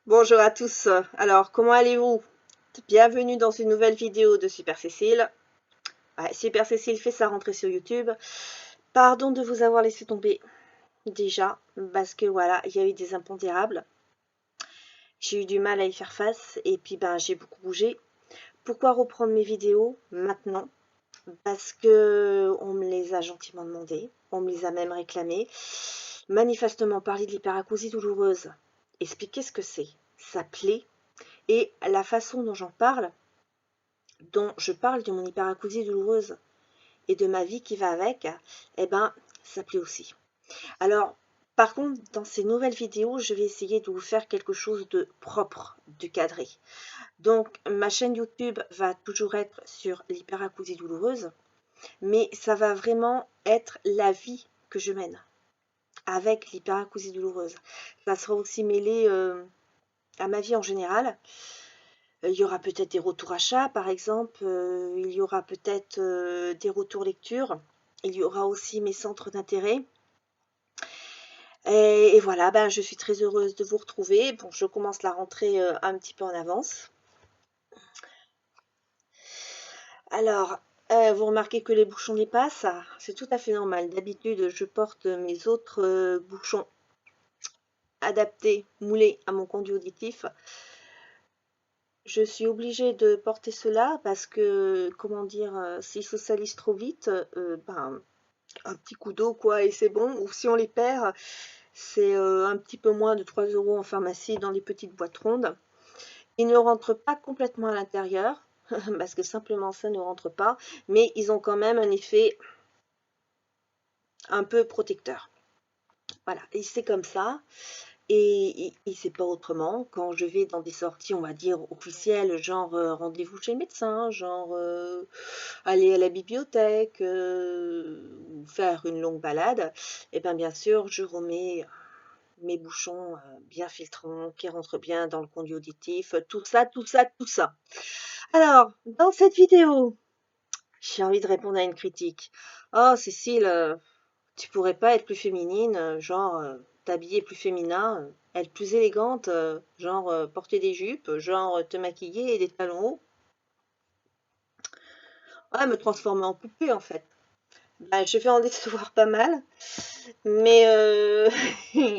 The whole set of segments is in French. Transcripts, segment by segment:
Bonjour à tous. Alors, comment allez-vous? Bienvenue dans une nouvelle vidéo de Super Cécile. Ouais, Super Cécile fait sa rentrée sur YouTube. Pardon de vous avoir laissé tomber déjà, parce que voilà, il y a eu des impondérables. J'ai eu du mal à y faire face et puis j'ai beaucoup bougé. Pourquoi reprendre mes vidéos maintenant? Parce que on me les a gentiment demandées, on me les a même réclamées. Manifestement, parler de l'hyperacousie douloureuse, expliquer ce que c'est, ça plaît. Et la façon dont je parle de mon hyperacousie douloureuse et de ma vie qui va avec, eh ben, ça plaît aussi. Alors, par contre, dans ces nouvelles vidéos, je vais essayer de vous faire quelque chose de propre, de cadré. Donc, ma chaîne YouTube va toujours être sur l'hyperacousie douloureuse, mais ça va vraiment être la vie que je mène avec l'hyperacousie douloureuse. Ça sera aussi mêlé à ma vie en général. Il y aura peut-être des retours achats, par exemple. Il y aura peut-être des retours lecture. Il y aura aussi mes centres d'intérêt. Et voilà, je suis très heureuse de vous retrouver. Bon, je commence la rentrée un petit peu en avance. Alors, vous remarquez que les bouchons dépassent. C'est tout à fait normal. D'habitude, je porte mes autres bouchons adaptés, moulés à mon conduit auditif. Je suis obligée de porter cela parce que, comment dire, s'ils se salissent trop vite, un petit coup d'eau quoi et c'est bon. Ou si on les perd, c'est un petit peu moins de 3 € en pharmacie dans des petites boîtes rondes. Ils ne rentrent pas complètement à l'intérieur parce que simplement ça ne rentre pas, mais ils ont quand même un effet un peu protecteur. Voilà, et c'est comme ça. Et c'est pas autrement. Quand je vais dans des sorties, on va dire, officielles, genre rendez-vous chez le médecin, genre aller à la bibliothèque, ou faire une longue balade, et bien sûr, je remets mes bouchons bien filtrants, qui rentrent bien dans le conduit auditif, tout ça, tout ça, tout ça. Alors, dans cette vidéo, j'ai envie de répondre à une critique. Oh, Cécile, tu pourrais pas être plus féminine, genre t'habiller plus féminin, être plus élégante, genre porter des jupes, genre te maquiller et des talons hauts. Ouais, me transformer en poupée en fait. Je vais en décevoir pas mal, mais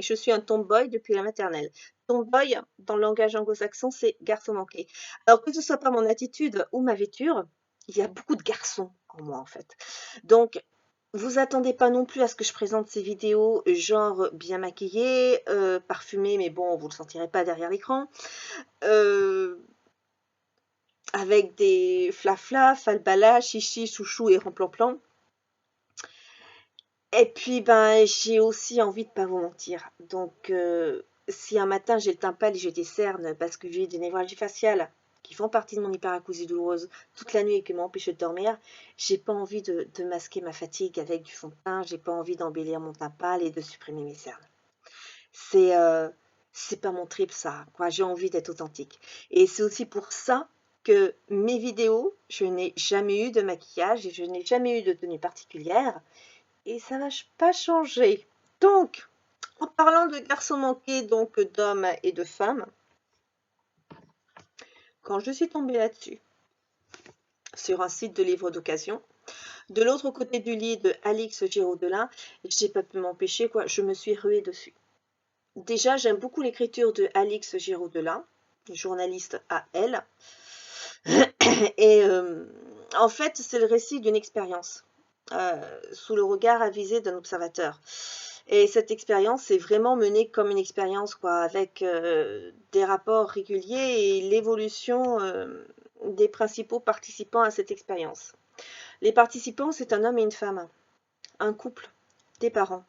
je suis un tomboy depuis la maternelle. Tomboy, dans le langage anglo-saxon, c'est garçon manqué. Alors que ce soit pas mon attitude ou ma vêture, il y a beaucoup de garçons en moi en fait. Donc, vous attendez pas non plus à ce que je présente ces vidéos genre bien maquillée, parfumée, mais bon, vous le sentirez pas derrière l'écran, euh, avec des flafla, falbala, chichi, chouchou et remplan-plan. Et puis, j'ai aussi envie de pas vous mentir. Donc, si un matin j'ai le teint pâle et j'ai des cernes parce que j'ai des névralgies faciales qui font partie de mon hyperacousie douloureuse toute la nuit et qui m'empêchent de dormir, j'ai pas envie de masquer ma fatigue avec du fond de teint, j'ai pas envie d'embellir mon teint pâle et de supprimer mes cernes. C'est c'est pas mon trip ça, quoi. J'ai envie d'être authentique. Et c'est aussi pour ça que mes vidéos, je n'ai jamais eu de maquillage et je n'ai jamais eu de tenue particulière et ça va pas changer. Donc, en parlant de garçons manqués, donc d'hommes et de femmes, quand je suis tombée là-dessus, sur un site de livres d'occasion, de l'autre côté du lit de Alix Giraud-Delin, j'ai pas pu m'empêcher, quoi, je me suis ruée dessus. Déjà, j'aime beaucoup l'écriture de Alix Giraud-Delin, journaliste à elle, et en fait, c'est le récit d'une expérience, sous le regard avisé d'un observateur. Et cette expérience est vraiment menée comme une expérience, quoi, avec des rapports réguliers et l'évolution des principaux participants à cette expérience. Les participants, c'est un homme et une femme, un couple, des parents,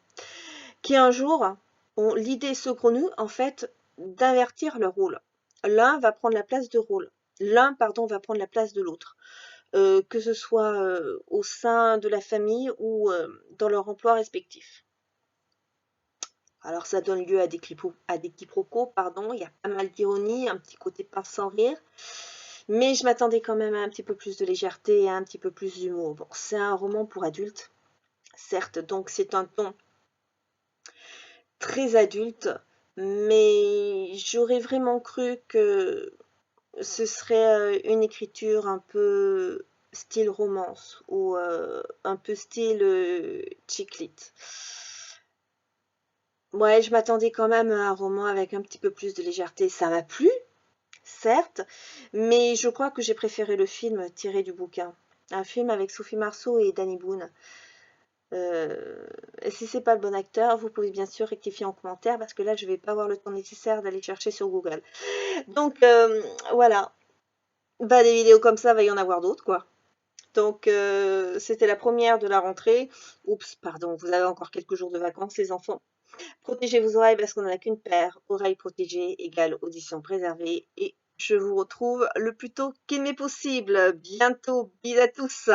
qui un jour ont l'idée saugrenue, en fait, d'invertir leur rôle. L'un va prendre la place de rôle. L'un, pardon, va prendre la place de l'autre. Que ce soit au sein de la famille ou dans leur emploi respectif. Alors ça donne lieu à des quiproquos, pardon, il y a pas mal d'ironie, un petit côté pince sans rire, mais je m'attendais quand même à un petit peu plus de légèreté et à un petit peu plus d'humour. Bon, c'est un roman pour adultes, certes, donc c'est un ton très adulte, mais j'aurais vraiment cru que ce serait une écriture un peu style romance ou un peu style chick lit. Ouais, je m'attendais quand même à un roman avec un petit peu plus de légèreté. Ça m'a plu, certes, mais je crois que j'ai préféré le film tiré du bouquin. Un film avec Sophie Marceau et Danny Boone. Et si c'est pas le bon acteur, vous pouvez bien sûr rectifier en commentaire parce que là, je vais pas avoir le temps nécessaire d'aller chercher sur Google. Donc voilà, bah, des vidéos comme ça, va y en avoir d'autres, quoi. Donc c'était la première de la rentrée. Oups, pardon, vous avez encore quelques jours de vacances, les enfants. Protégez vos oreilles parce qu'on n'en a qu'une paire. Oreilles protégées égale audition préservée. Et je vous retrouve le plus tôt qu'il m'est possible. Bientôt, bise à tous.